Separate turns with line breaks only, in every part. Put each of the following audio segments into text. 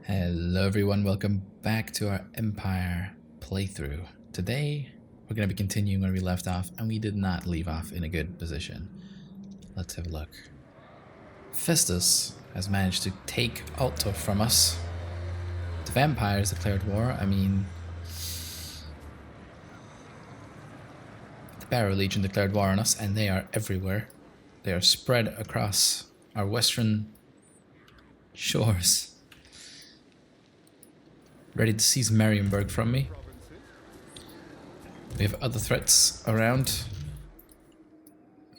Hello everyone, welcome back to our Empire playthrough. Today we're going to be continuing where we left off, and we did not leave off in a good position. Let's have a look. Festus has managed to take Altdorf from us. The vampires declared war. I mean, the Barrow Legion declared war on us, and they are everywhere. They are spread across our western shores, ready to seize Marienburg from me. We have other threats around.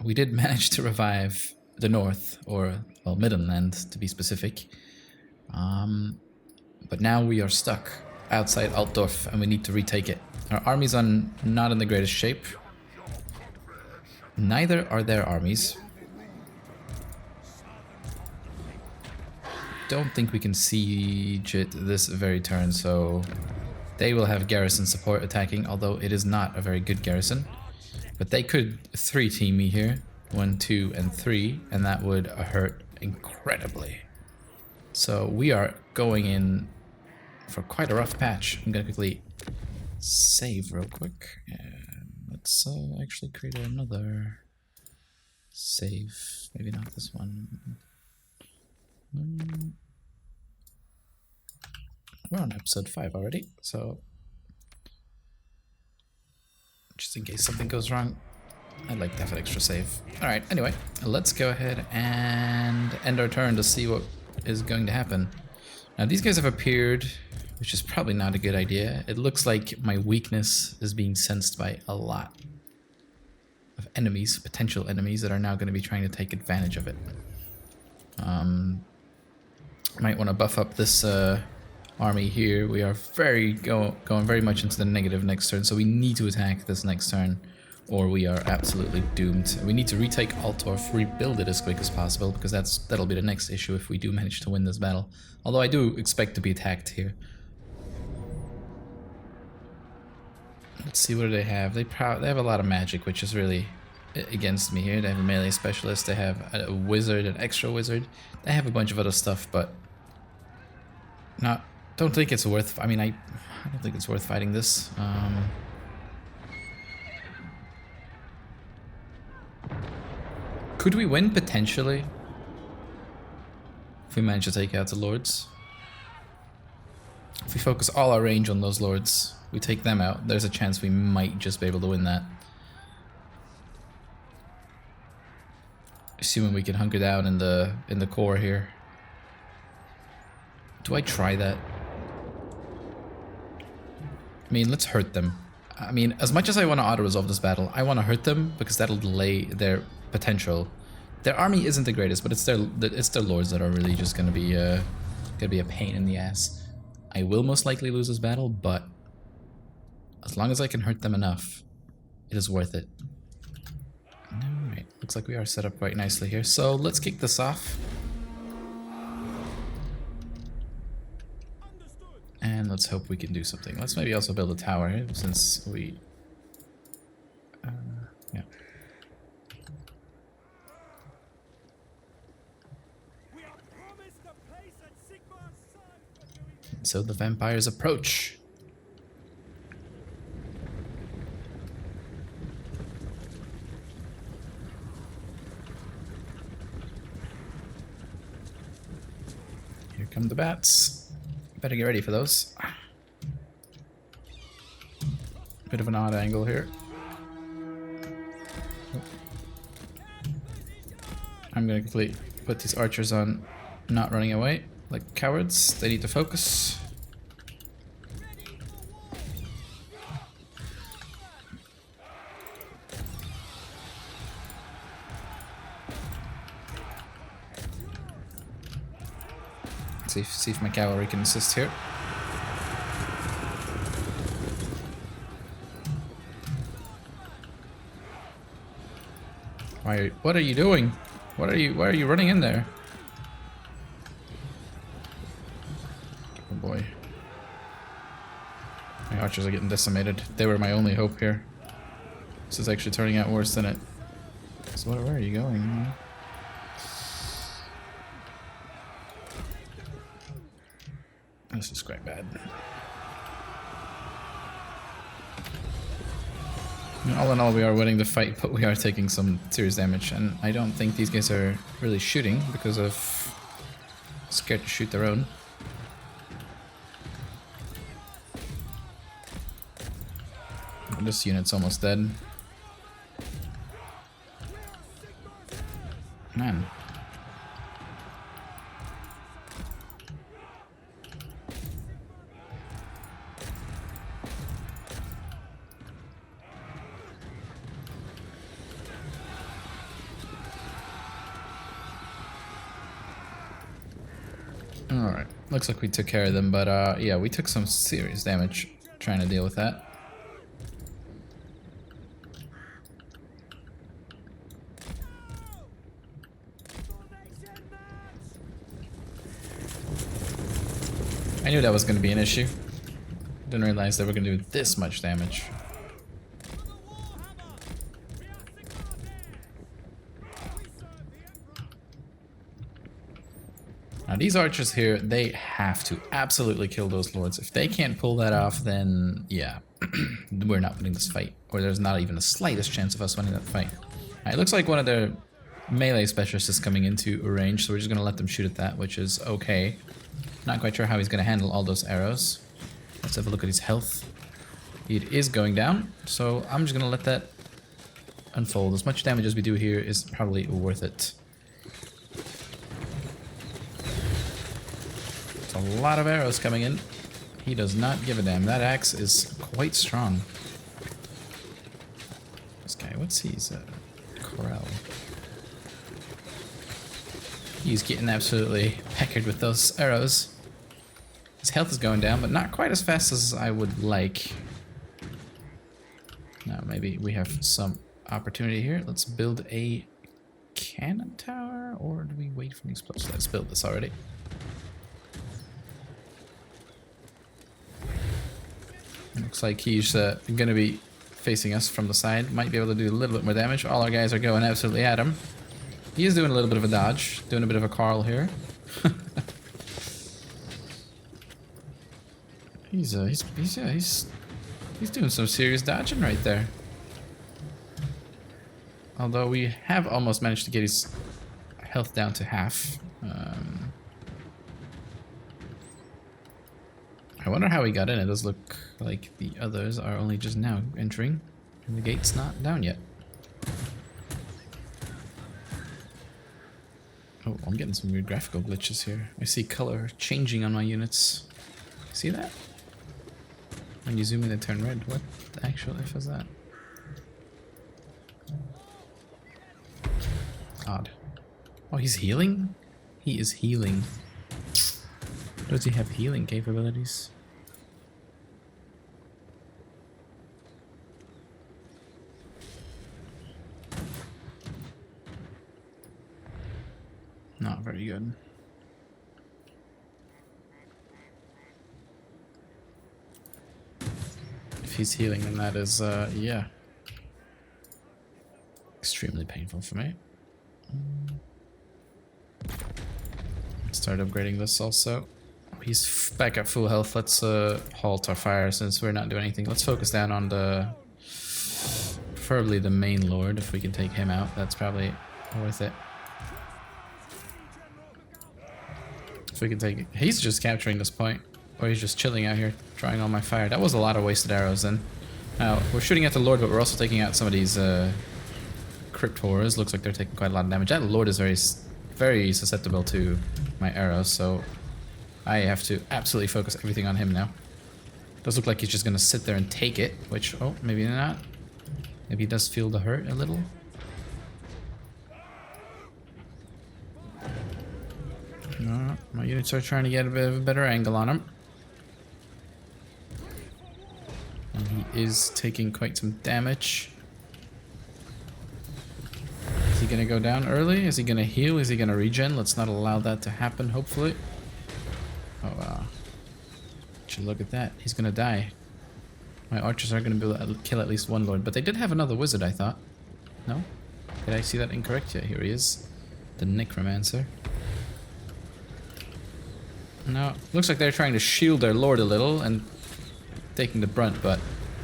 We did manage to revive the north, or, well, Middenland to be specific. But now we are stuck outside Altdorf and we need to retake it. Our armies are not in the greatest shape. Neither are their armies. Don't think we can siege it this very turn, so they will have garrison support attacking, although it is not a very good garrison. But they could 3-team me here, 1, 2, and 3, and that would hurt incredibly. So we are going in for quite a rough patch. I'm gonna quickly save real quick, and let's actually create another save. Maybe not this one. We're on episode 5 already, so just in case something goes wrong, I'd like to have an extra save. Alright, anyway, let's go ahead and end our turn to see what is going to happen. Now these guys have appeared, which is probably not a good idea. It looks like my weakness is being sensed by a lot of enemies, potential enemies, that are now going to be trying to take advantage of it. Might want to buff up this army here. We are going very much into the negative next turn, so we need to attack this next turn, or we are absolutely doomed. We need to retake Altdorf, rebuild it as quick as possible, because that'll be the next issue if we do manage to win this battle. Although I do expect to be attacked here. Let's see, what do they have? They have a lot of magic, which is really against me here. They have a melee specialist, they have a wizard, an extra wizard, they have a bunch of other stuff, but don't think it's worth, I don't think it's worth fighting this. Could we win? Potentially. If we manage to take out the lords. If we focus all our range on those lords, we take them out, there's a chance we might just be able to win that. Assuming we can hunker down in the core here. Do I try that? I mean, let's hurt them. I mean, as much as I want to auto-resolve this battle, I want to hurt them because that'll delay their potential. Their army isn't the greatest, but it's their lords that are really just gonna be a pain in the ass. I will most likely lose this battle, but as long as I can hurt them enough, it is worth it. Alright, looks like we are set up quite nicely here. So let's kick this off. And let's hope we can do something. Let's maybe also build a tower here, since we... yeah. So the vampires approach. Here come the bats. Better get ready for those. Bit of an odd angle here. I'm gonna quickly put these archers on not running away like cowards. They need to focus. See if my cavalry can assist here. What are you doing? Why are you running in there? Oh boy. My archers are getting decimated. They were my only hope here. This is actually turning out worse than it. So where are you going? This is quite bad. All in all, we are winning the fight, but we are taking some serious damage, and I don't think these guys are really shooting because of scared to shoot their own. This unit's almost dead. Man. Alright, looks like we took care of them, but yeah, we took some serious damage trying to deal with that. I knew that was going to be an issue. Didn't realize they were going to do this much damage. Now these archers here, they have to absolutely kill those lords. If they can't pull that off, then yeah, we're not winning this fight. Or there's not even the slightest chance of us winning that fight. It looks like one of their melee specialists is coming into range, so we're just going to let them shoot at that, which is okay. Not quite sure how he's going to handle all those arrows. Let's have a look at his health. It is going down, so I'm just going to let that unfold. As much damage as we do here is probably worth it. It's a lot of arrows coming in. He does not give a damn. That axe is quite strong. This guy, what's he? He's a Corral. He's getting absolutely peckered with those arrows. His health is going down, but not quite as fast as I would like. Now, maybe we have some opportunity here. Let's build a cannon tower, or do we wait for the explosion? Let's build this already. Looks like he's going to be facing us from the side. Might be able to do a little bit more damage. All our guys are going absolutely at him. He is doing a little bit of a dodge, doing a bit of a Karl here. He's doing some serious dodging right there. Although we have almost managed to get his health down to half. I wonder how he got in. It does look like the others are only just now entering, and the gate's not down yet. Oh, I'm getting some weird graphical glitches here. I see color changing on my units. See that? When you zoom in, they turn red. What the actual F is that? Odd. Oh, he's healing? He is healing. Does he have healing capabilities? Not very good. If he's healing, then that is, yeah. Extremely painful for me. Start upgrading this also. He's back at full health. Let's halt our fire since we're not doing anything. Let's focus down on the... preferably the main lord. If we can take him out, that's probably worth it. If we can take it. He's just capturing this point. Or he's just chilling out here, trying all my fire. That was a lot of wasted arrows then. Now, we're shooting at the lord, but we're also taking out some of these crypt horrors. Looks like they're taking quite a lot of damage. That lord is very susceptible to my arrows, so I have to absolutely focus everything on him now. Does look like he's just gonna sit there and take it, which, oh, maybe not. Maybe he does feel the hurt a little. No, my units are trying to get a bit of a better angle on him. And he is taking quite some damage. Is he gonna go down early? Is he gonna heal? Is he gonna regen? Let's not allow that to happen, hopefully. Oh, wow. Should look at that. He's gonna die. My archers are gonna be able to kill at least one lord, but they did have another wizard, I thought. No? Did I see that incorrect? Yeah, here he is. The necromancer. No, looks like they're trying to shield their lord a little and taking the brunt, but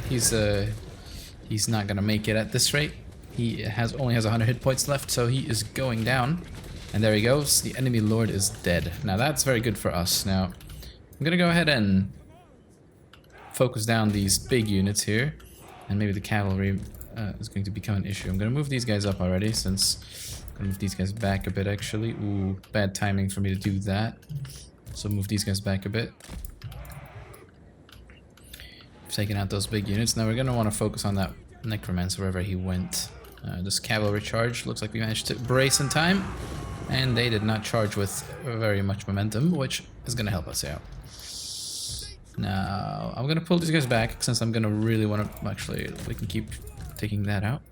he's not gonna make it at this rate. He only has 100 hit points left, so he is going down. And there he goes. The enemy lord is dead. Now that's very good for us. Now I'm gonna go ahead and focus down these big units here, and maybe the cavalry is going to become an issue. I'm gonna move these guys up already, since I'm gonna move these guys back a bit actually. Ooh, bad timing for me to do that. So move these guys back a bit. Taking out those big units. Now we're gonna want to focus on that necromancer wherever he went. This cavalry charge looks like we managed to brace in time, and they did not charge with very much momentum, which is gonna help us out. Now I'm gonna pull these guys back since I'm gonna really want to. Actually, we can keep taking that out.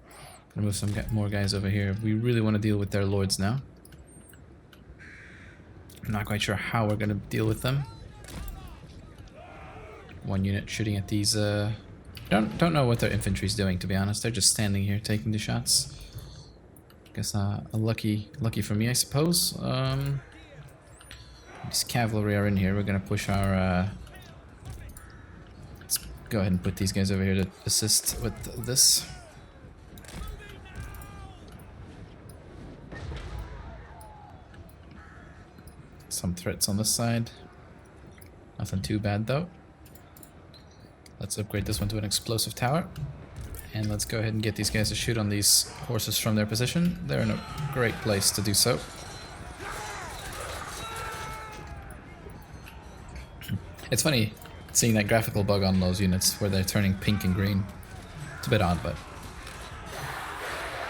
Gonna move some more guys over here. We really want to deal with their lords now. I'm not quite sure how we're gonna deal with them. One unit shooting at these. Don't know what their infantry's doing, to be honest. They're just standing here taking the shots. Guess lucky for me, I suppose. These cavalry are in here. We're gonna push our. Let's go ahead and put these guys over here to assist with this. Some threats on this side. Nothing too bad though. Let's upgrade this one to an explosive tower. And let's go ahead and get these guys to shoot on these horses from their position. They're in a great place to do so. It's funny seeing that graphical bug on those units where they're turning pink and green. It's a bit odd, but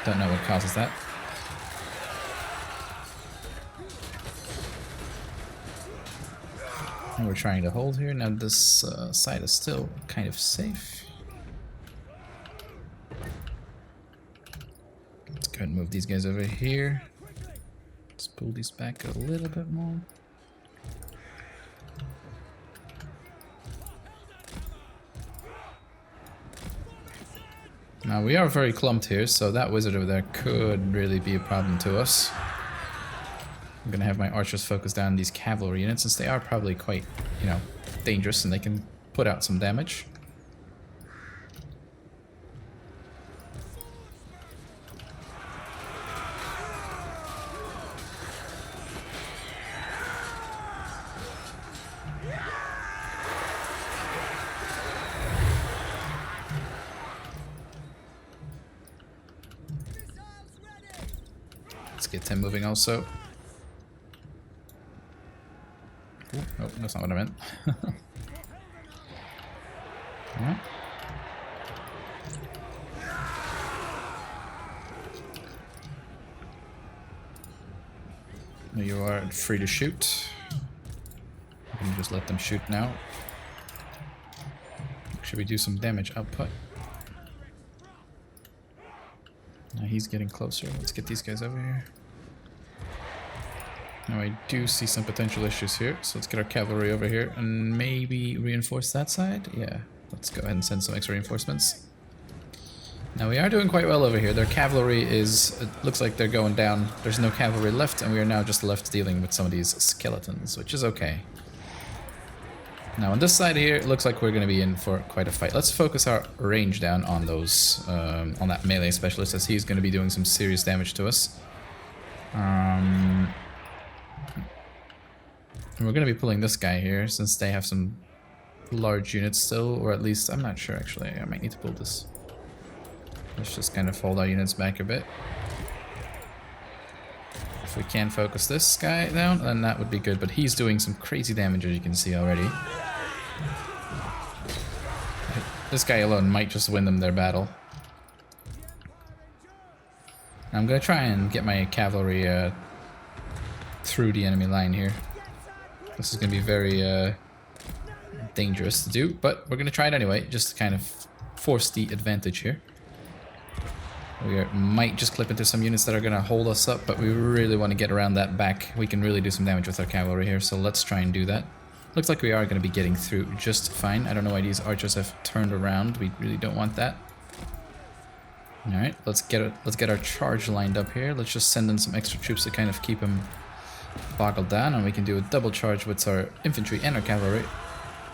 don't know what causes that. And we're trying to hold here. Now this side is still kind of safe. Let's go ahead and move these guys over here. Let's pull these back a little bit more. Now we are very clumped here, so that wizard over there could really be a problem to us. I'm gonna have my archers focus down these cavalry units since they are probably quite, dangerous and they can put out some damage. Let's get 10 moving also. Oh, that's not what I meant. Alright. You are free to shoot. You can just let them shoot now. Should we do some damage output? Now he's getting closer. Let's get these guys over here. Now I do see some potential issues here, so let's get our cavalry over here and maybe reinforce that side. Yeah, let's go ahead and send some extra reinforcements. Now we are doing quite well over here. Their cavalry it looks like they're going down. There's no cavalry left, and we are now just left dealing with some of these skeletons, which is okay. Now on this side here, it looks like we're going to be in for quite a fight. Let's focus our range down on those, on that melee specialist, as he's going to be doing some serious damage to us. And we're going to be pulling this guy here, since they have some large units still, or at least, I'm not sure actually, I might need to pull this. Let's just kind of fold our units back a bit. If we can focus this guy down, then that would be good, but he's doing some crazy damage, as you can see already. This guy alone might just win them their battle. I'm going to try and get my cavalry through the enemy line here. This is going to be very dangerous to do, but we're going to try it anyway, just to kind of force the advantage here. We might just clip into some units that are going to hold us up, but we really want to get around that back. We can really do some damage with our cavalry here, so let's try and do that. Looks like we are going to be getting through just fine. I don't know why these archers have turned around. We really don't want that. Alright, let's get our charge lined up here. Let's just send in some extra troops to kind of keep them boggled down, and we can do a double charge with our infantry and our cavalry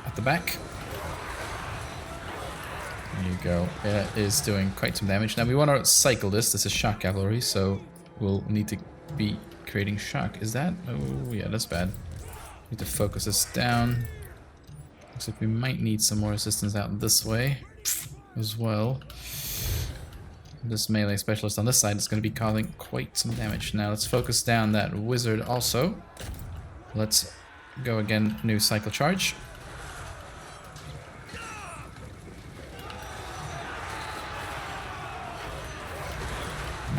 at the back. There you go. It is doing quite some damage. Now we want to cycle this. This is shock cavalry, so we'll need to be creating shock. Is that? Oh yeah, that's bad. Need to focus this down. Looks like we might need some more assistance out this way as well. This melee specialist on this side is going to be causing quite some damage. Now let's focus down that wizard also. Let's go again, new cycle charge.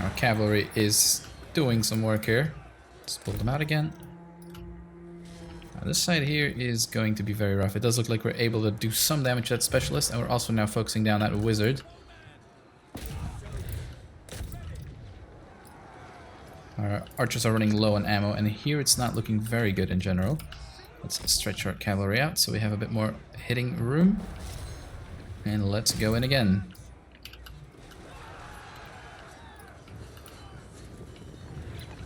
Our cavalry is doing some work here. Let's pull them out again. Now this side here is going to be very rough. It does look like we're able to do some damage to that specialist, and we're also now focusing down that wizard. Our archers are running low on ammo, and here it's not looking very good in general. Let's stretch our cavalry out so we have a bit more hitting room. And let's go in again.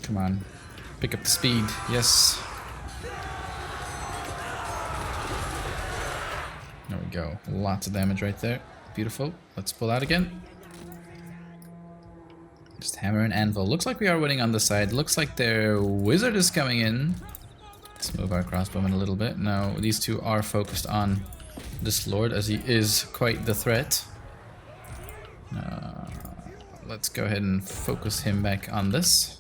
Come on. Pick up the speed. Yes. There we go. Lots of damage right there. Beautiful. Let's pull out again. Just hammer and anvil. Looks like we are winning on the side. Looks like their wizard is coming in. Let's move our crossbowmen a little bit. Now, these two are focused on this lord, as he is quite the threat. Let's go ahead and focus him back on this.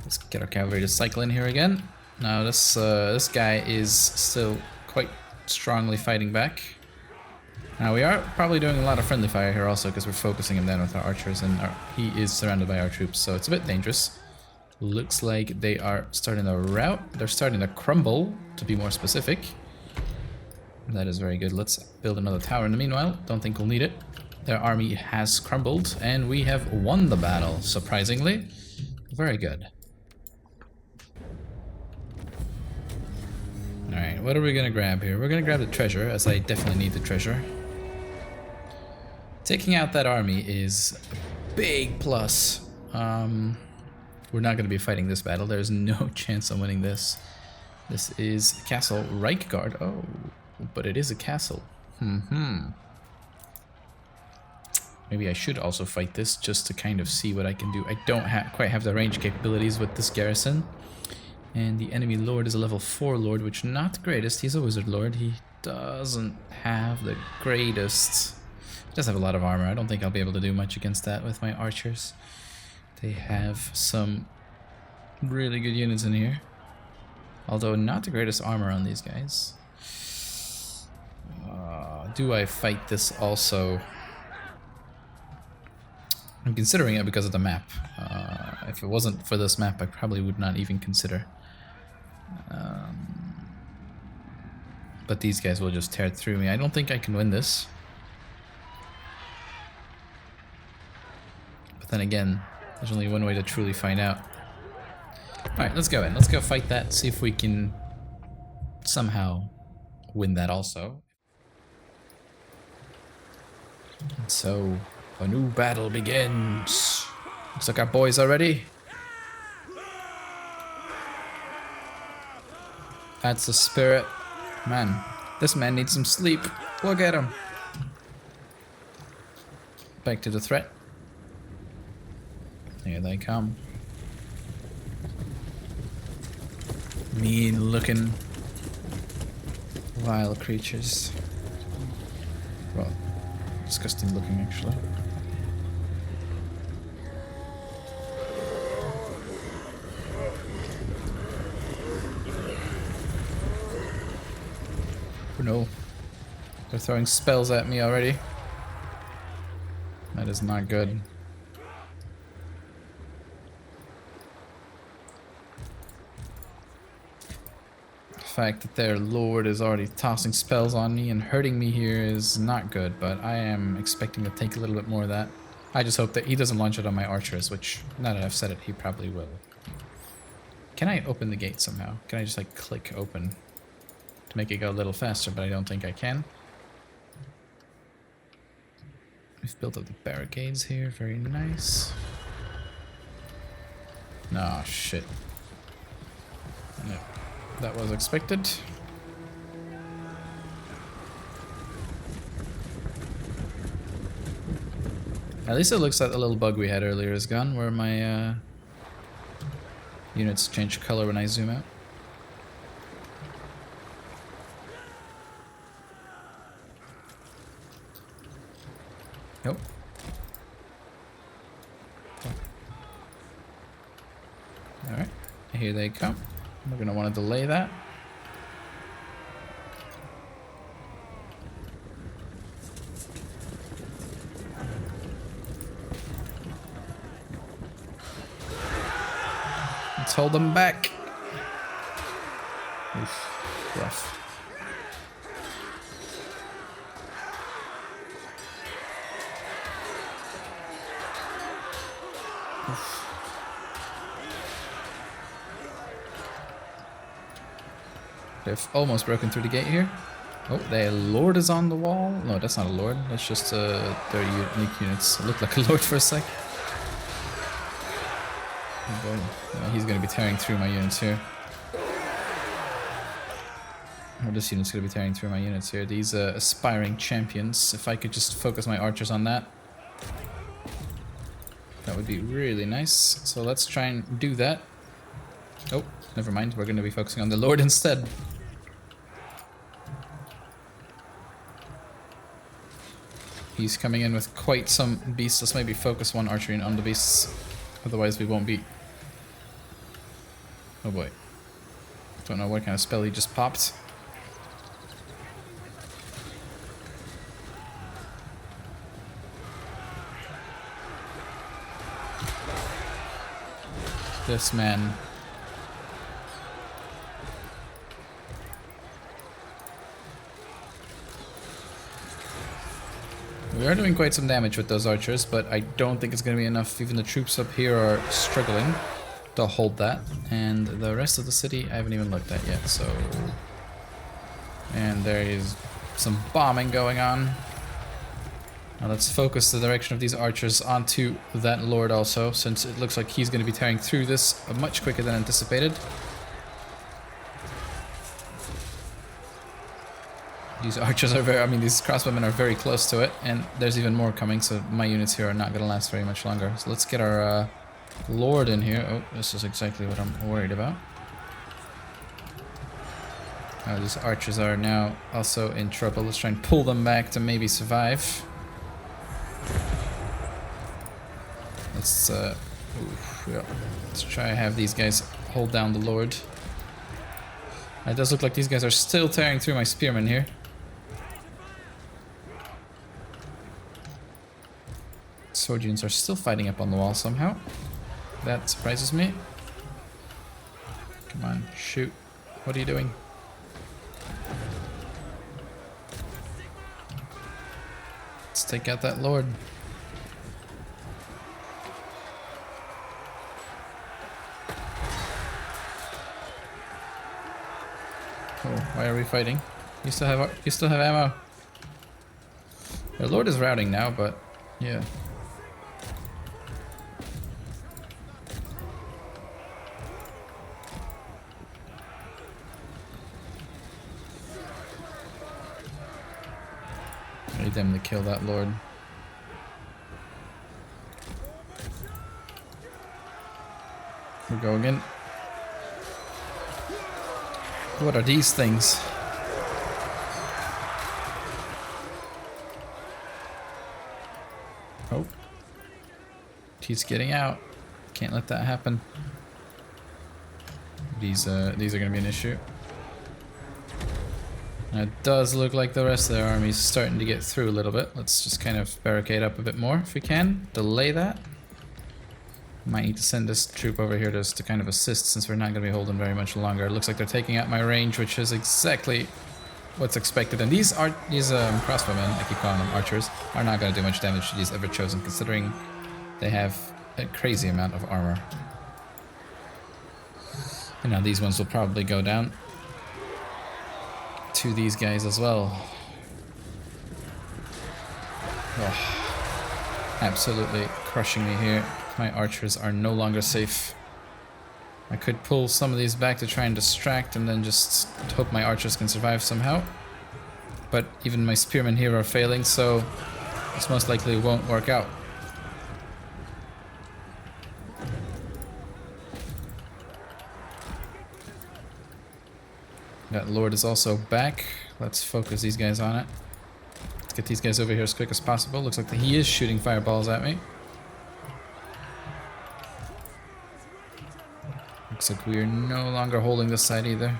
Let's get our cavalry to cycle in here again. Now, this guy is still quite strongly fighting back. Now we are probably doing a lot of friendly fire here also because we're focusing him down with our archers, and he is surrounded by our troops, so it's a bit dangerous. Looks like they are starting to rout. They're starting to crumble, to be more specific. That is very good. Let's build another tower in the meanwhile. Don't think we'll need it. Their army has crumbled, and we have won the battle, surprisingly. Very good. Alright, what are we gonna grab here? We're gonna grab the treasure, as I definitely need the treasure. Taking out that army is a big plus. We're not going to be fighting this battle. There's no chance of winning this. This is Castle Reikland. Oh, but it is a castle. Maybe I should also fight this just to kind of see what I can do. I don't quite have the range capabilities with this garrison. And the enemy lord is a level 4 lord, which not the greatest. He's a wizard lord. He doesn't have the greatest... He does have a lot of armor. I don't think I'll be able to do much against that with my archers. They have some really good units in here. Although not the greatest armor on these guys. Do I fight this also? I'm considering it because of the map. If it wasn't for this map, I probably would not even consider. But these guys will just tear through me. I don't think I can win this. Then again, there's only one way to truly find out. Alright, let's go in. Let's go fight that, see if we can somehow win that also. And so, a new battle begins. Looks like our boys are ready. That's the spirit. Man, this man needs some sleep. Look at him. Back to the threat. Here they come. Mean looking vile creatures. Well, disgusting looking actually. Oh no. They're throwing spells at me already. That is not good. The fact that their lord is already tossing spells on me and hurting me here is not good, but I am expecting to take a little bit more of that. I just hope that he doesn't launch it on my archers, which, now that I've said it, he probably will. Can I open the gate somehow? Can I just like click open to make it go a little faster, but I don't think I can. We've built up the barricades here, very nice. Oh shit. No, that was expected. At least it looks like the little bug we had earlier is gone, where my units change color when I zoom out. Nope. Alright, here they come. We're going to want to delay that. Let's hold them back. Oof, rough. They've almost broken through the gate here. Oh, their lord is on the wall. No, that's not a lord. That's just their unique units. It looked like a lord for a sec. Oh boy. He's going to be tearing through my units here. Or this unit's going to be tearing through my units here. These aspiring champions. If I could just focus my archers on that, that would be really nice. So let's try and do that. Oh, never mind. We're going to be focusing on the lord instead. He's coming in with quite some beasts. Let's maybe focus one archery on the beasts. Otherwise we won't beat. Oh boy. Don't know what kind of spell he just popped. This man. We are doing quite some damage with those archers, but I don't think it's going to be enough. Even the troops up here are struggling to hold that. And the rest of the city I haven't even looked at yet, so... And there is some bombing going on. Now let's focus the direction of these archers onto that lord also, since it looks like he's going to be tearing through this much quicker than anticipated. These archers are very, these crossbowmen are very close to it, and there's even more coming, so my units here are not going to last very much longer. So let's get our lord in here. Oh, this is exactly what I'm worried about. Oh, these archers are now also in trouble. Let's try and pull them back to maybe survive. Let's, yeah. Let's try and have these guys hold down the lord. It does look like these guys are still tearing through my spearmen here. Sword units are still fighting up on the wall somehow. That surprises me. Come on, shoot. What are you doing? Let's take out that lord. Oh, why are we fighting? You still have ammo. Their lord is routing now, but yeah. I need them to kill that lord. We're going in. What are these things? Oh. He's getting out. Can't let that happen. These are gonna be an issue. Now it does look like the rest of their army is starting to get through a little bit. Let's just kind of barricade up a bit more if we can. Delay that. Might need to send this troop over here just to kind of assist, since we're not going to be holding very much longer. It looks like they're taking out my range, which is exactly what's expected. And these crossbowmen, I keep calling them archers, are not going to do much damage to these ever-chosen, considering they have a crazy amount of armor. And now these ones will probably go down to these guys as well. Oh, absolutely crushing me here. My archers are no longer safe. I could pull some of these back to try and distract and then just hope my archers can survive somehow. But even my spearmen here are failing, so this most likely won't work out. That lord is also back. Let's focus these guys on it. Let's get these guys over here as quick as possible. Looks like he is shooting fireballs at me. Looks like we are no longer holding this side either.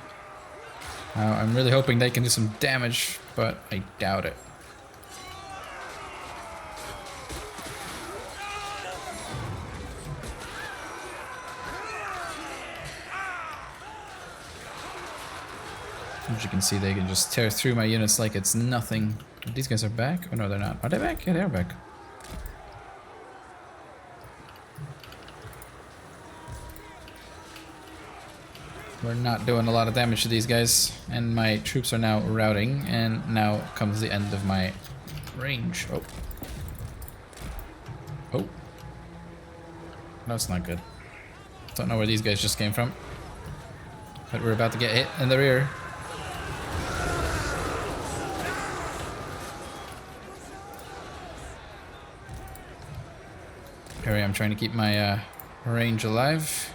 I'm really hoping they can do some damage, but I doubt it. As you can see, they can just tear through my units like it's nothing. These guys are back? Oh no, they're not. Are they back? Yeah, they are back. We're not doing a lot of damage to these guys, and my troops are now routing, and now comes the end of my range. Oh. Oh. That's not good. Don't know where these guys just came from. But we're about to get hit in the rear. Here I am trying to keep my range alive.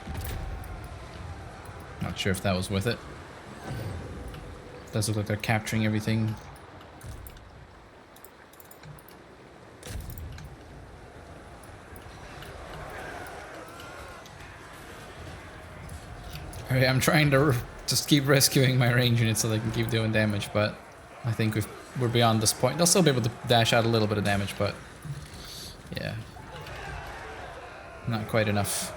Not sure if that was worth it. Does look like they're capturing everything. Alright, I'm trying to just keep rescuing my range units so they can keep doing damage, but I think we're beyond this point. They'll still be able to dash out a little bit of damage, but yeah. Not quite enough.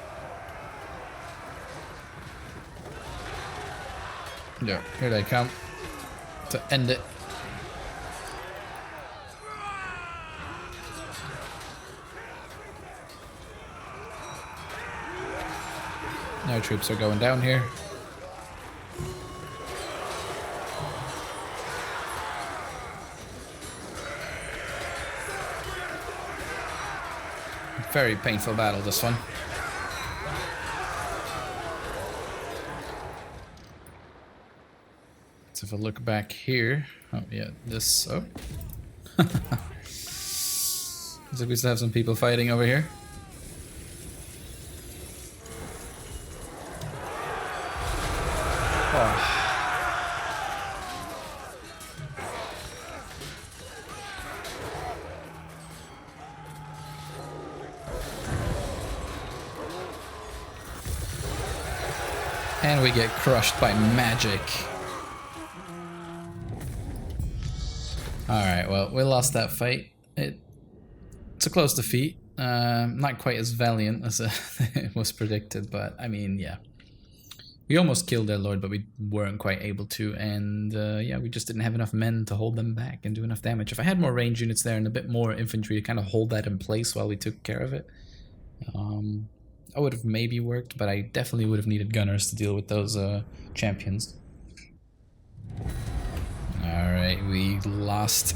Yeah, here they come to end it. Our troops are going down here. Very painful battle, this one. So if I look back here, oh yeah, this, oh. Looks like we still have some people fighting over here. Oh. And we get crushed by magic. Alright, well, we lost that fight. It's a close defeat. Not quite as valiant as it was predicted, but I mean, yeah. We almost killed their lord, but we weren't quite able to, and yeah, we just didn't have enough men to hold them back and do enough damage. If I had more range units there and a bit more infantry to kind of hold that in place while we took care of it, I would have maybe worked, but I definitely would have needed gunners to deal with those champions. Alright, we lost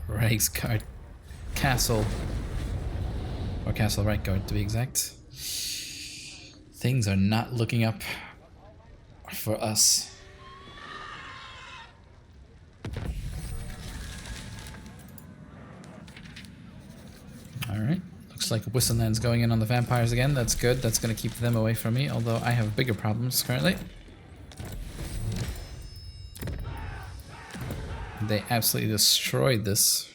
Reichsguard Castle, or Castle Reikland to be exact. Things are not looking up for us. Alright, looks like Wissenland's going in on the vampires again. That's good, that's going to keep them away from me, although I have bigger problems currently. They absolutely destroyed this.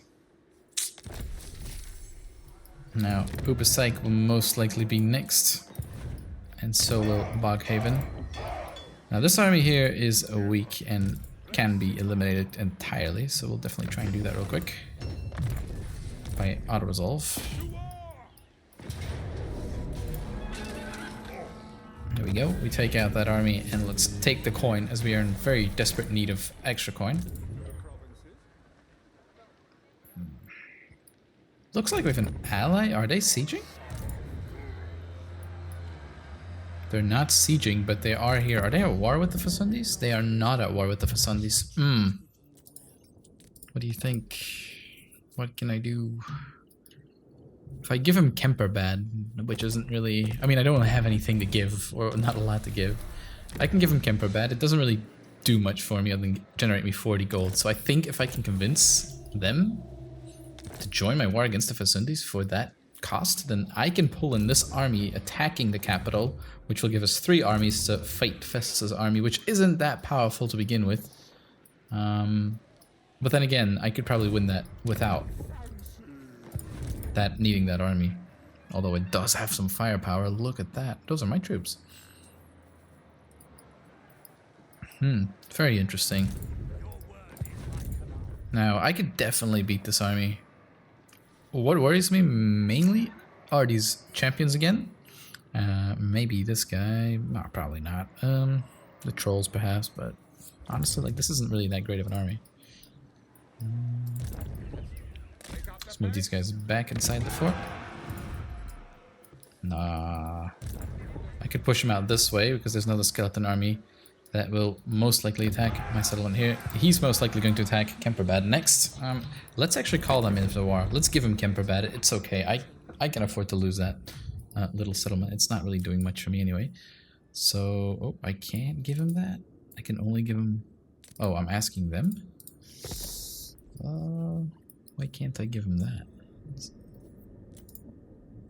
Now, Upasike will most likely be next, and so will Boghaven. Now, this army here is weak and can be eliminated entirely, so we'll definitely try and do that real quick by auto-resolve. There we go. We take out that army, and let's take the coin, as we are in very desperate need of extra coin. Looks like we have an ally. Are they sieging? They're not sieging, but they are here. Are they at war with the Fasundis? They are not at war with the Fasundis. What do you think? What can I do? If I give him Kemperbad, which isn't really... I mean, I don't have anything to give, or not a lot to give. I can give him Kemperbad. It doesn't really do much for me other than generate me 40 gold. So I think if I can convince them to join my war against the Facundis for that cost, then I can pull in this army attacking the capital, which will give us 3 armies to fight Festus' army, which isn't that powerful to begin with. But then again, I could probably win that without that needing that army. Although it does have some firepower. Look at that. Those are my troops. Very interesting. Now, I could definitely beat this army. What worries me mainly are these champions again. Maybe this guy. No, probably not. The trolls perhaps, but honestly, like, this isn't really that great of an army. Let's move these guys back inside the fort. Nah. I could push him out this way because there's another skeleton army that will most likely attack my settlement here. He's most likely going to attack Kemperbad next. Let's actually call them into the war. Let's give him Kemperbad. It's okay. I can afford to lose that little settlement. It's not really doing much for me anyway. So, oh, I can't give him that. I can only give him... Oh, I'm asking them? Why can't I give him that?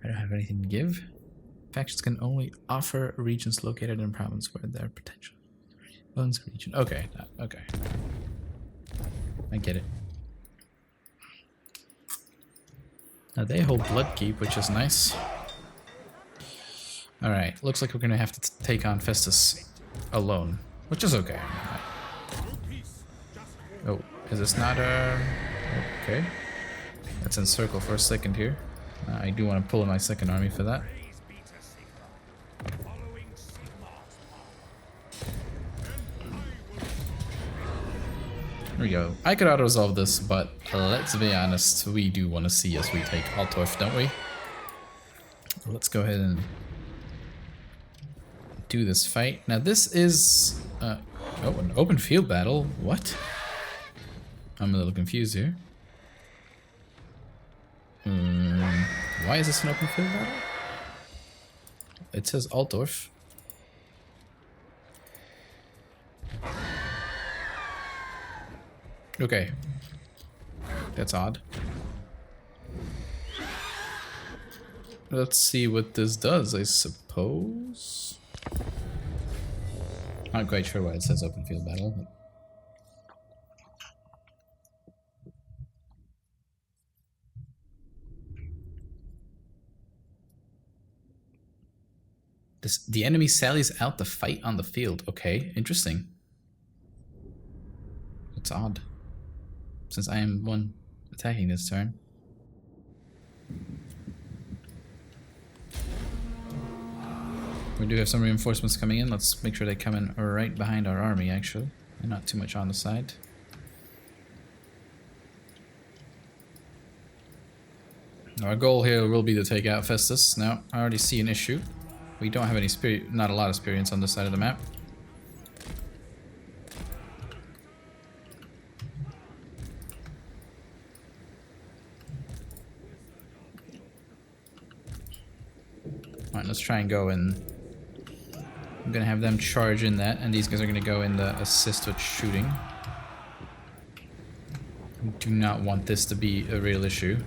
I don't have anything to give. Factions can only offer regions located in a province where their potential owns region. Okay, okay. I get it. Now they hold Bloodkeep, which is nice. Alright, looks like we're gonna have to take on Festus alone, which is okay. Oh, is this not a... Okay. Let's encircle for a second here. I do want to pull in my second army for that. There we go. I could auto-resolve this, but let's be honest, we do want to see us retake Altdorf, don't we? Let's go ahead and do this fight. Now this is... oh, an open field battle? What? I'm a little confused here. Why is this an open field battle? It says Altdorf. Okay. That's odd. Let's see what this does, I suppose. Not quite sure why it says open field battle. But... the enemy sallies out to fight on the field. Okay, interesting. It's odd, since I am one attacking this turn. We do have some reinforcements coming in. Let's make sure they come in right behind our army, actually, and not too much on the side. Our goal here will be to take out Festus. Now, I already see an issue. We don't have any not a lot of experience on this side of the map. Alright, let's try and go in. I'm gonna have them charge in that, and these guys are gonna go in the assist with shooting. I do not want this to be a real issue.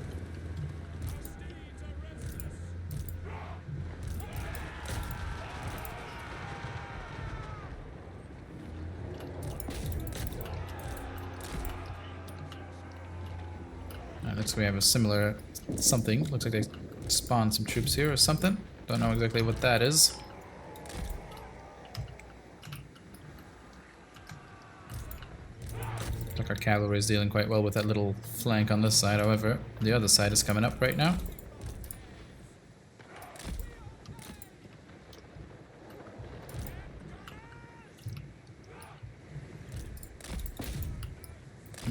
Looks like we have a similar something. Looks like they spawned some troops here or something. Don't know exactly what that is. Looks like our cavalry is dealing quite well with that little flank on this side. However, the other side is coming up right now.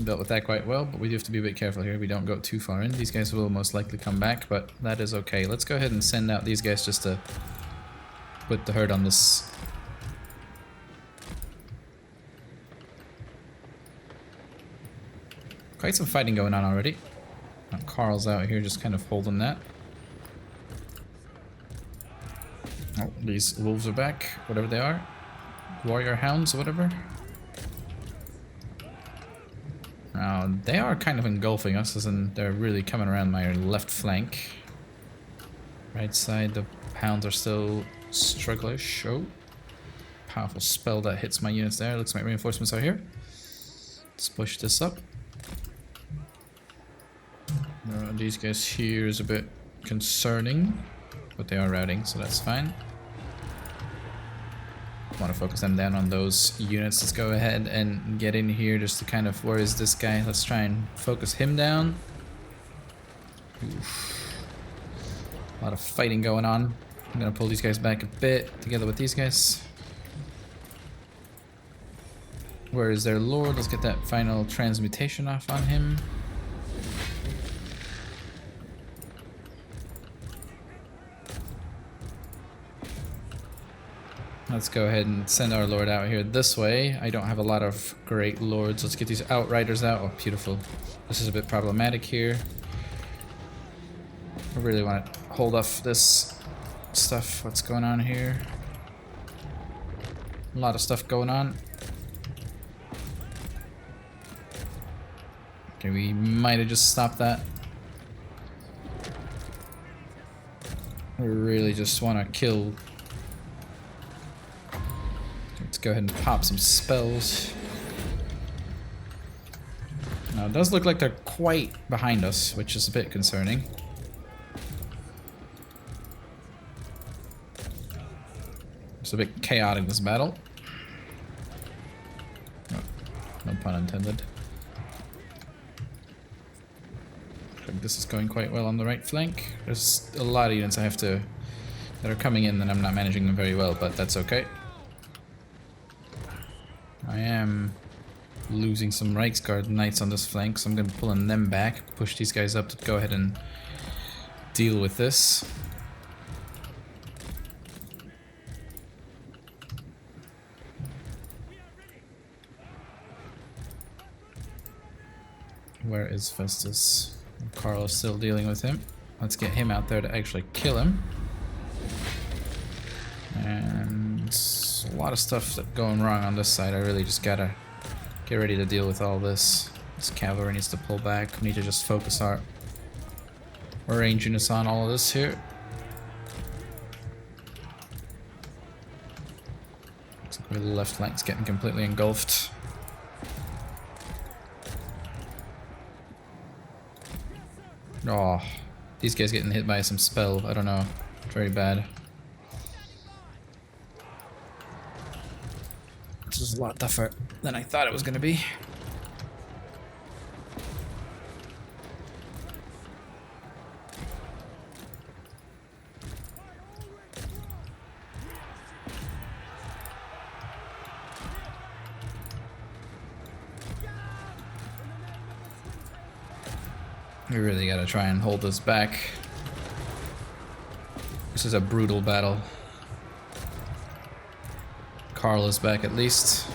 Dealt with that quite well, but we do have to be a bit careful here. We don't go too far in. These guys will most likely come back, but that is okay. Let's go ahead and send out these guys just to put the hurt on this. Quite some fighting going on already. Karl's out here just kind of holding that. These wolves are back, whatever they are. Warrior hounds, whatever. Now, they are kind of engulfing us, as in they're really coming around my left flank. Right side, the hounds are still strugglish. Oh. Powerful spell that hits my units there. Looks like my reinforcements are here. Let's push this up. These guys here is a bit concerning, but they are routing, so that's fine. Want to focus them down on those units. Let's go ahead and get in here just to kind of, where is this guy? Let's try and focus him down. Oof. A lot of fighting going on. I'm gonna pull these guys back a bit together with these guys. Where is their lord? Let's get that final transmutation off on him. Let's go ahead and send our lord out here this way. I don't have a lot of great lords. Let's get these outriders out. Oh, beautiful. This is a bit problematic here. I really want to hold off this stuff. What's going on here? A lot of stuff going on. Okay, we might have just stopped that. We really just want to kill. Let's go ahead and pop some spells. Now it does look like they're quite behind us, which is a bit concerning. It's a bit chaotic, this battle. Oh, no pun intended. I think this is going quite well on the right flank. There's a lot of units that are coming in, and I'm not managing them very well, but that's okay. I am losing some Reiksguard knights on this flank, so I'm going to pull them back, push these guys up to go ahead and deal with this. Where is Festus? Karl is still dealing with him. Let's get him out there to actually kill him. And a lot of stuff going wrong on this side. I really just gotta get ready to deal with all this. This cavalry needs to pull back. We need to just focus our range units on all of this here. Looks like the left flank's getting completely engulfed. Oh, these guys getting hit by some spell. I don't know. Very bad. This is a lot tougher than I thought it was going to be. We really gotta try and hold this back. This is a brutal battle. Karl is back at least.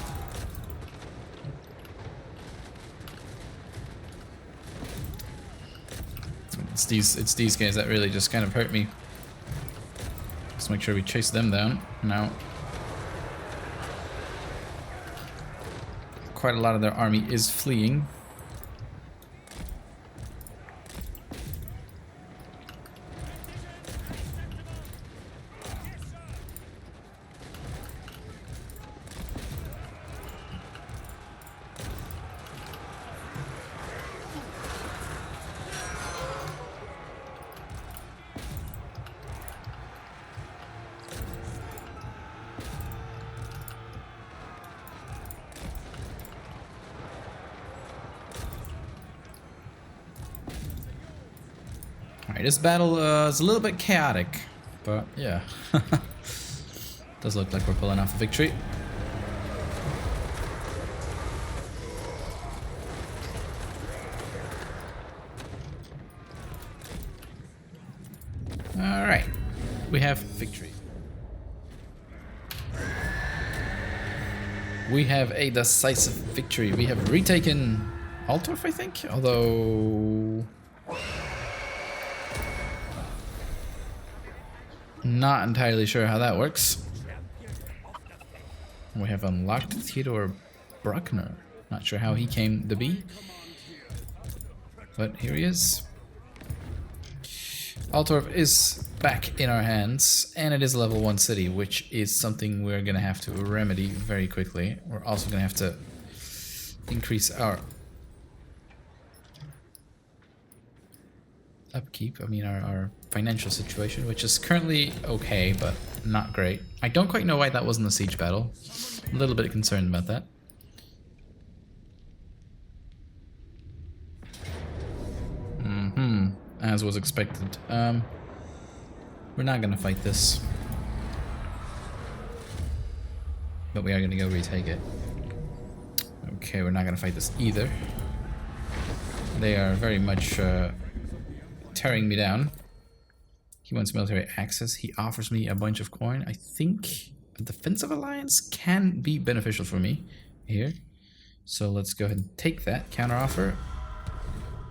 It's these guys that really just kind of hurt me. Let's make sure we chase them down. Now, quite a lot of their army is fleeing. Alright, this battle is a little bit chaotic, but yeah. Does look like we're pulling off a victory. Alright, we have victory. We have a decisive victory. We have retaken Altdorf, I think, although... Not entirely sure how that works. We have unlocked Theodore Bruckner. Not sure how he came to be. But here he is. Altdorf is back in our hands, and it is a level 1 city, which is something we're going to have to remedy very quickly. We're also going to have to increase our upkeep, I mean our financial situation, which is currently okay, but not great. I don't quite know why that wasn't a siege battle. A little bit concerned about that. As was expected. We're not gonna fight this. But we are gonna go retake it. Okay, we're not gonna fight this either. They are very much tearing me down. He wants military access. He offers me a bunch of coin. I think a defensive alliance can be beneficial for me here. So let's go ahead and take that counter offer.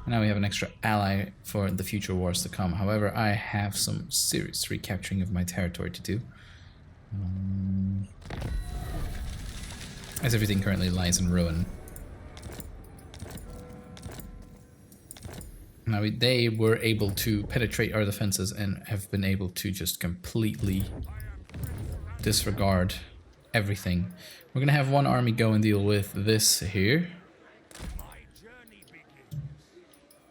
Now we have an extra ally for the future wars to come. However, I have some serious recapturing of my territory to do. As everything currently lies in ruin. Now they were able to penetrate our defenses and have been able to just completely disregard everything. We're gonna have one army go and deal with this here.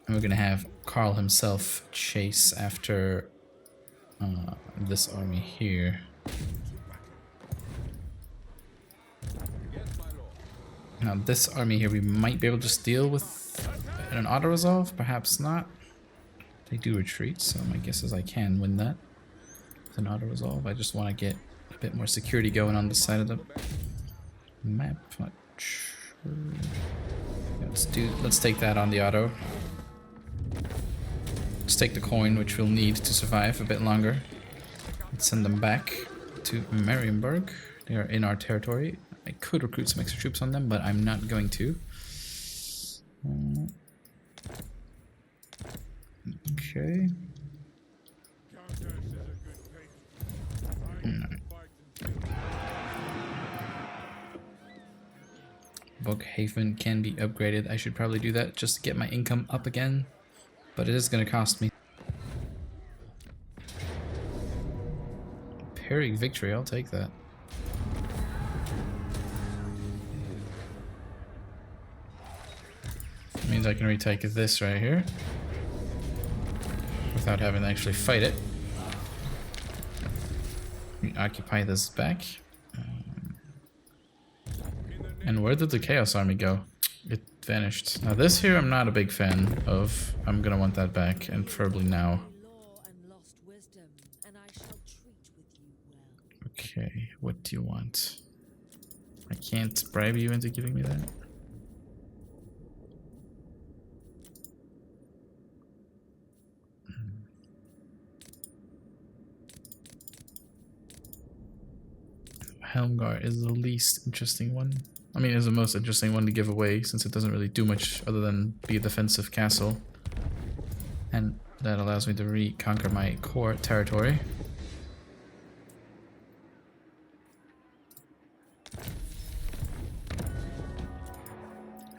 And we're gonna have Karl himself chase after this army here. Now this army here we might be able to just deal with an auto-resolve, perhaps not. They do retreat, so my guess is I can win that with an auto-resolve. I just want to get a bit more security going on this side of the map. Not sure. Yeah, let's take that on the auto. Let's take the coin, which we'll need to survive a bit longer. Let's send them back to Marienburg. They are in our territory. I could recruit some extra troops on them, but I'm not going to. Okay. Bookhaven can be upgraded. I should probably do that just to get my income up again. But it is going to cost me. Pyrrhic victory, I'll take that. Means I can retake this right here without having to actually fight it. We occupy this back. And where did the Chaos Army go? It vanished. Now this here I'm not a big fan of. I'm gonna want that back, and preferably now. Okay, what do you want? I can't bribe you into giving me that. Helmgar is the least interesting one. I mean, it's the most interesting one to give away since it doesn't really do much other than be a defensive castle. And that allows me to reconquer my core territory.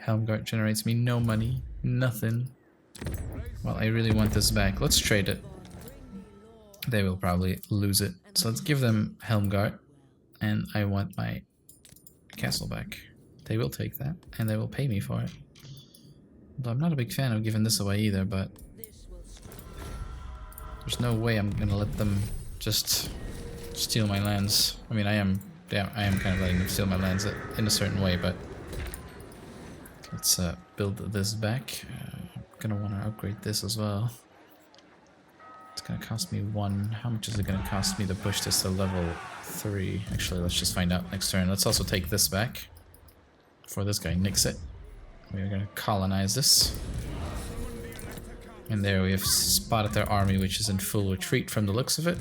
Helmgart generates me no money, nothing. Well, I really want this back. Let's trade it. They will probably lose it. So let's give them Helmgart. And I want my castle back. They will take that, and they will pay me for it. Although I'm not a big fan of giving this away either, but there's no way I'm gonna let them just steal my lands. I mean, I am kind of letting them steal my lands in a certain way, but let's build this back. I'm gonna want to upgrade this as well. It's gonna cost me 1. How much is it gonna cost me to push this to level 3? Actually, let's just find out next turn. Let's also take this back before this guy nicks it. We're gonna colonize this. And there we have spotted their army, which is in full retreat from the looks of it.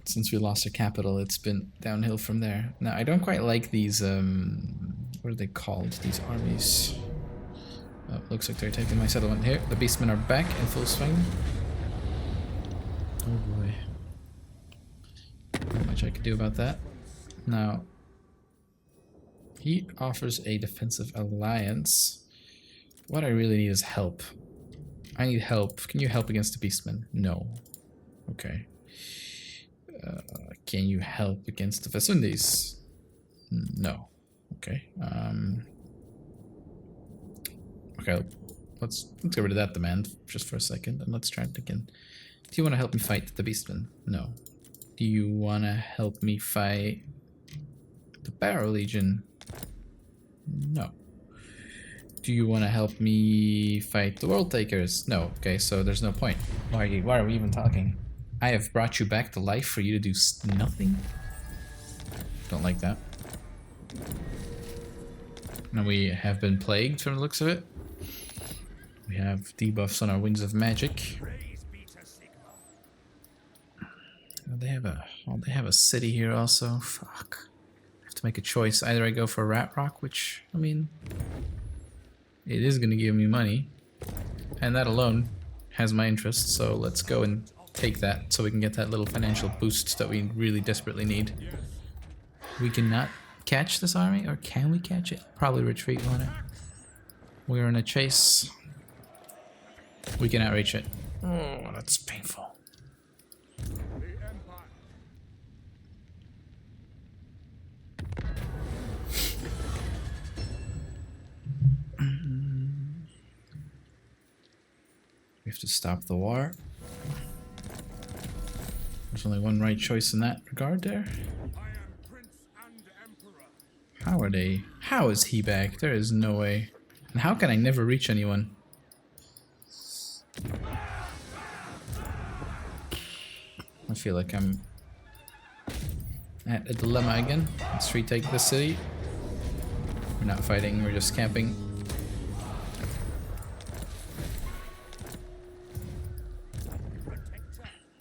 Since we lost our capital, it's been downhill from there. Now, I don't quite like these, what are they called? These armies. Oh, looks like they're taking my settlement here. The Beastmen are back in full swing. Oh boy. Not much I could do about that. Now, he offers a defensive alliance. What I really need is help. I need help. Can you help against the Beastmen? No. Okay. Can you help against the Fesundis? No. Okay. Okay. Let's get rid of that demand just for a second, and let's try it again. Do you want to help me fight the Beastmen? No. Do you want to help me fight the Barrow Legion? No. Do you want to help me fight the World Takers? No. Okay, so there's no point. Why are we even talking? I have brought you back to life for you to do nothing? Don't like that. And we have been plagued from the looks of it. We have debuffs on our Wings of Magic. Oh, they have a city here also. Fuck. I have to make a choice. Either I go for Rat Rock, which, I mean, it is going to give me money. And that alone has my interest, so let's go and take that so we can get that little financial boost that we really desperately need. We cannot catch this army, or can we catch it? Probably retreat on it. We're in a chase. We cannot reach it. Oh, that's painful. We have to stop the war. There's only one right choice in that regard there. How are they? How is he back? There is no way. And how can I never reach anyone? I feel like I'm at a dilemma again. Let's retake this city. We're not fighting, we're just camping.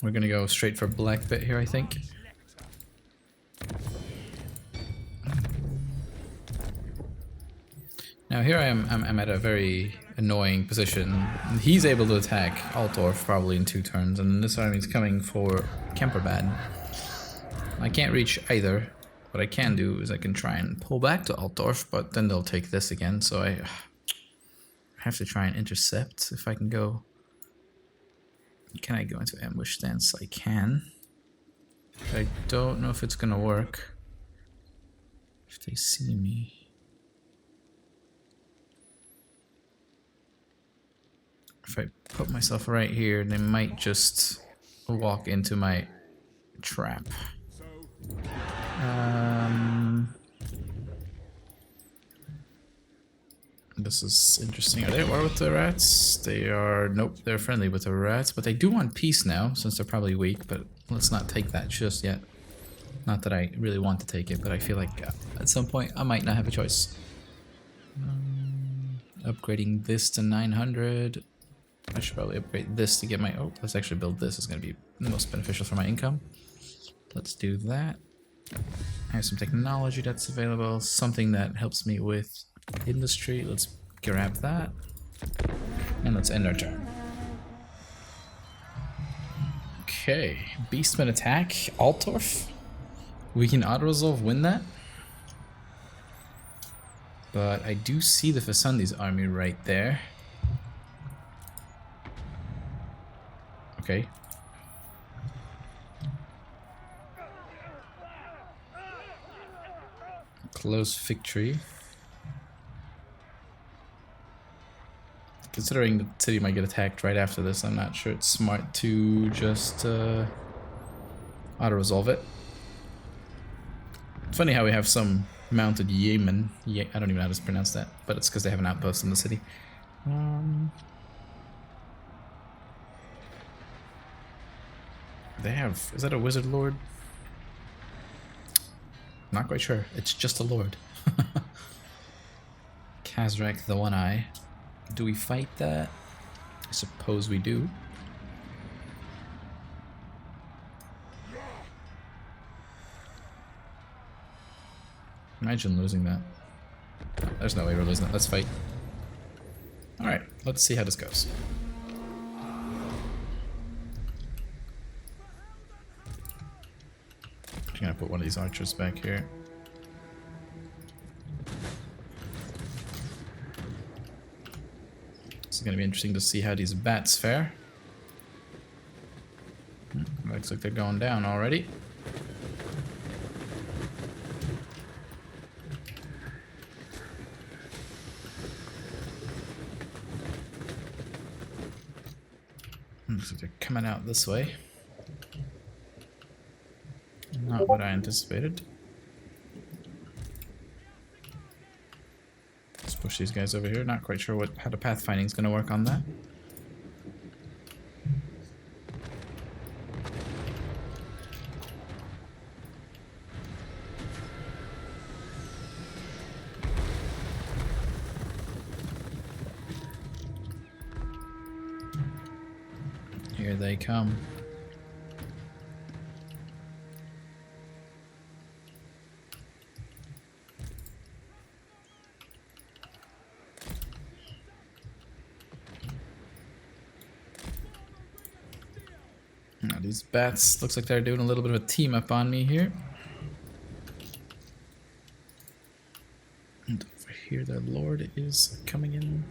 We're gonna go straight for Black Bit here, I think. Now here I am, I'm at a very annoying position. He's able to attack Altdorf probably in 2 turns, and this army is coming for Kemperbad. I can't reach either. What I can do is I can try and pull back to Altdorf, but then they'll take this again, so I have to try and intercept if I can go. Can I go into ambush stance? I can. But I don't know if it's gonna work. If they see me. If I put myself right here, they might just walk into my trap. This is interesting. Are they at war with the rats? They are... Nope, they're friendly with the rats, but they do want peace now, since they're probably weak, but let's not take that just yet. Not that I really want to take it, but I feel like at some point I might not have a choice. Upgrading this to 900. I should probably upgrade this to get my... Oh, let's actually build this. It's going to be the most beneficial for my income. Let's do that. I have some technology that's available. Something that helps me with industry. Let's grab that. And let's end our turn. Okay. Beastmen attack. Altdorf. We can auto-resolve win that. But I do see the Fesundis army right there. Okay. Close victory. Considering the city might get attacked right after this, I'm not sure it's smart to just auto-resolve it. It's funny how we have some mounted yeomen. I don't even know how to pronounce that, but it's because they have an outpost in the city. They have... Is that a wizard lord? Not quite sure. It's just a lord. Kazrak the One Eye. Do we fight that? I suppose we do. Imagine losing that. There's no way we're losing that. Let's fight. Alright, let's see how this goes. gonna put one of these archers back here. It's gonna be interesting to see how these bats fare. Looks like they're going down already. Looks like they're coming out this way. Not what I anticipated. Let's push these guys over here. Not quite sure how the pathfinding is going to work on that. Here they come. Now these bats, looks like they're doing a little bit of a team up on me here. And over here the Lord is coming in.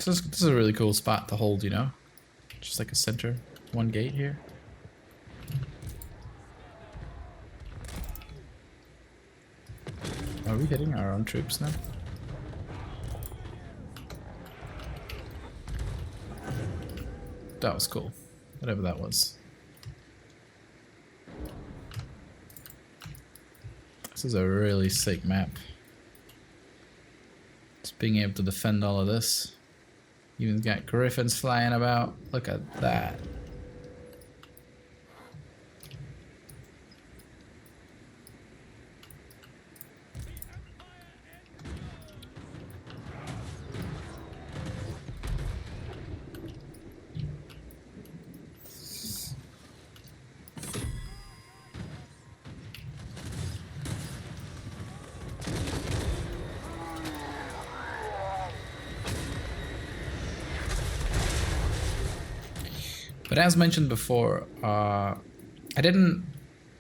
This is a really cool spot to hold, you know? Just like a center, one gate here. Are we hitting our own troops now? That was cool. Whatever that was. This is a really sick map. Just being able to defend all of this. Even got griffins flying about. Look at that. But as mentioned before, I didn't...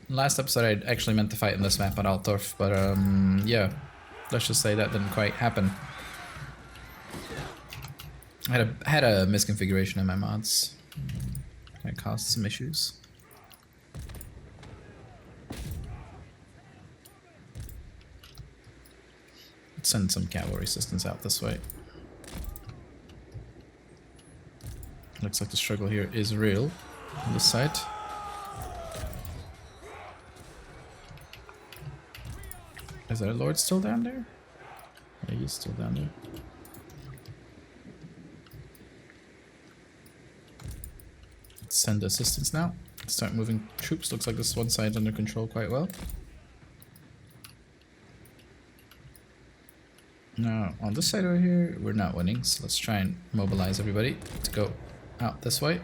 Last episode I actually meant to fight in this map on Altdorf, but yeah, let's just say that didn't quite happen. I had a misconfiguration in my mods. That caused some issues. Let's send some cavalry assistance out this way. Looks like the struggle here is real on this side. Is our Lord still down there? Yeah, he's still down there. Let's send assistance now. Start moving troops. Looks like this one side's under control quite well. Now, on this side over here, we're not winning, so let's try and mobilize everybody to go out this way.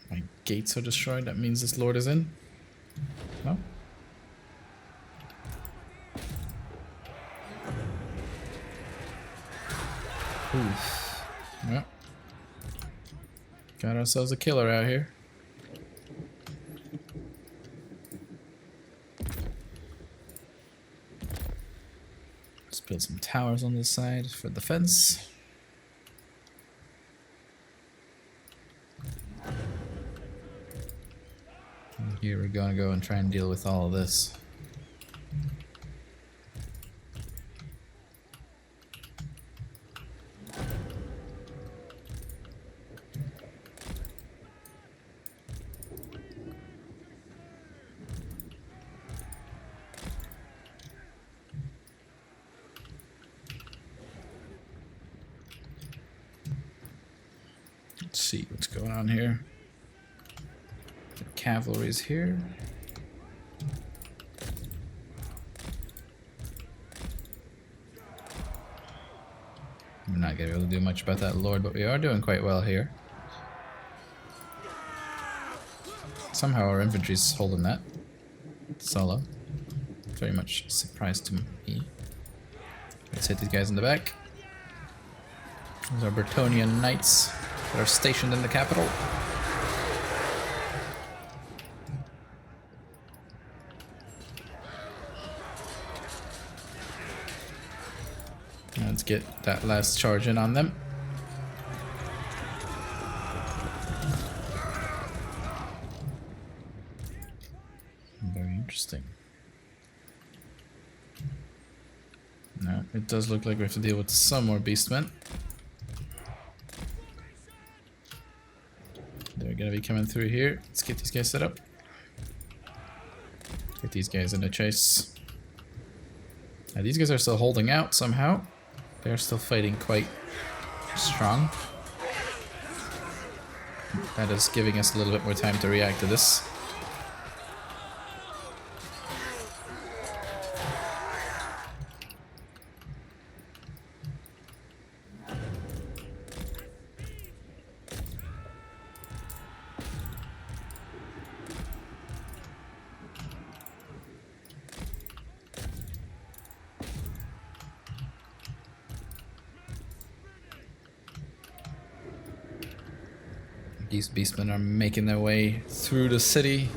My gates are destroyed, that means this Lord is in. No? Oof. Well, got ourselves a killer out here. Let's build some towers on this side for defense. And here we're gonna go and try and deal with all of this. Let's see what's going on here. The cavalry's here. gonna be able to do much about that Lord, but we are doing quite well here. Somehow our infantry's holding that solo. Very much a surprise to me. Let's hit these guys in the back. Those are Bretonnian knights that are stationed in the capital. Let's get that last charge in on them. Very interesting. Now, it does look like we have to deal with some more Beastmen. They're gonna be coming through here. Let's get these guys set up. Get these guys in a chase. Now, these guys are still holding out somehow. They're still fighting quite strong. That is giving us a little bit more time to react to this. These Beastmen are making their way through the city,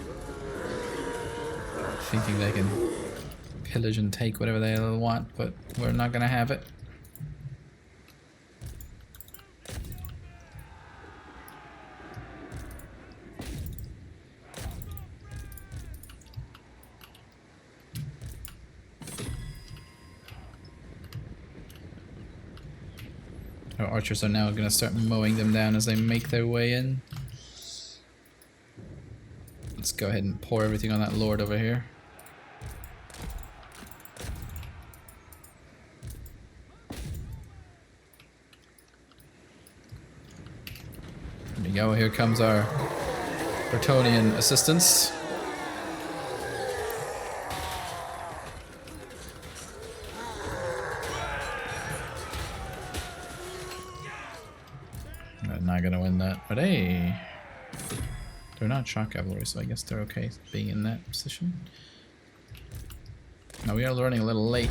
thinking they can pillage and take whatever they want, but we're not gonna have it. Our archers are now going to start mowing them down as they make their way in. Let's go ahead and pour everything on that Lord over here. There we go, here comes our Bretonnian assistance. Not gonna win that, but hey, they're not shock cavalry, so I guess they're okay being in that position. Now we are learning a little late.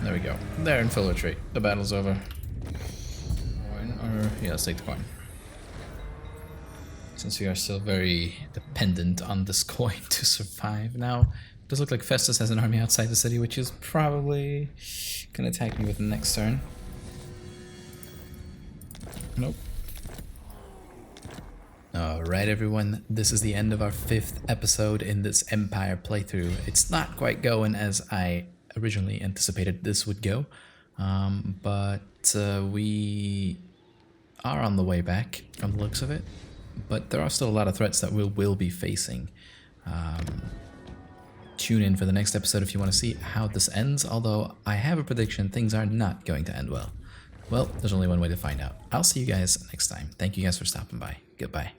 There we go. They're in full retreat. The battle's over. Coin, or yeah, let's take the coin. Since we are still very dependent on this coin to survive. Now, it does look like Festus has an army outside the city, which is probably gonna attack me with the next turn. Nope. Alright everyone, this is the end of our 5th episode in this Empire playthrough. It's not quite going as I originally anticipated this would go, but we are on the way back from the looks of it, but there are still a lot of threats that we will be facing. Tune in for the next episode if you want to see how this ends, although I have a prediction things are not going to end well. Well, there's only one way to find out. I'll see you guys next time. Thank you guys for stopping by. Goodbye.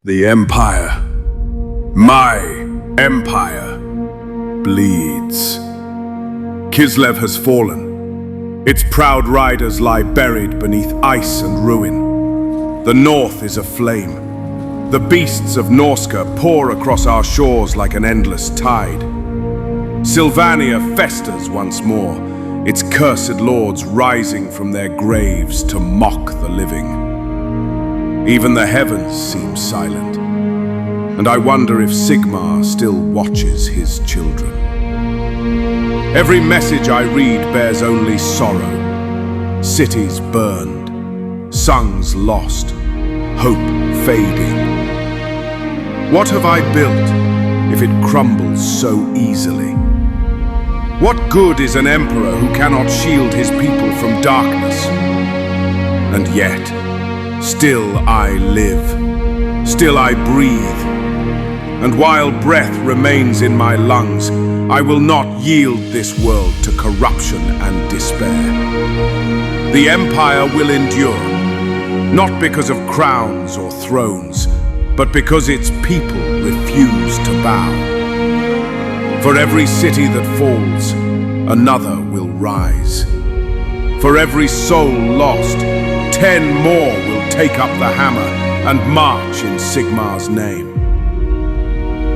The Empire, my Empire, bleeds. Kislev has fallen. Its proud riders lie buried beneath ice and ruin. The north is aflame. The beasts of Norsca pour across our shores like an endless tide. Sylvania festers once more, its cursed lords rising from their graves to mock the living. Even the heavens seem silent, and I wonder if Sigmar still watches his children. Every message I read bears only sorrow. Cities burned, sons lost, hope fading. What have I built if it crumbles so easily? What good is an emperor who cannot shield his people from darkness? And yet, still I live, still I breathe, and while breath remains in my lungs, I will not yield this world to corruption and despair. The Empire will endure, not because of crowns or thrones, but because its people refuse to bow. For every city that falls, another will rise. For every soul lost, 10 more will take up the hammer and march in Sigmar's name.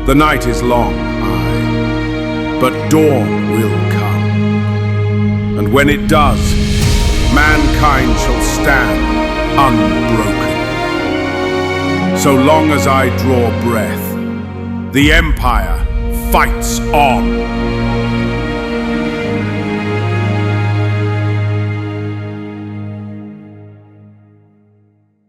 The night is long, aye, but dawn will come. And when it does, mankind shall stand unbroken. So long as I draw breath, the Empire fights on.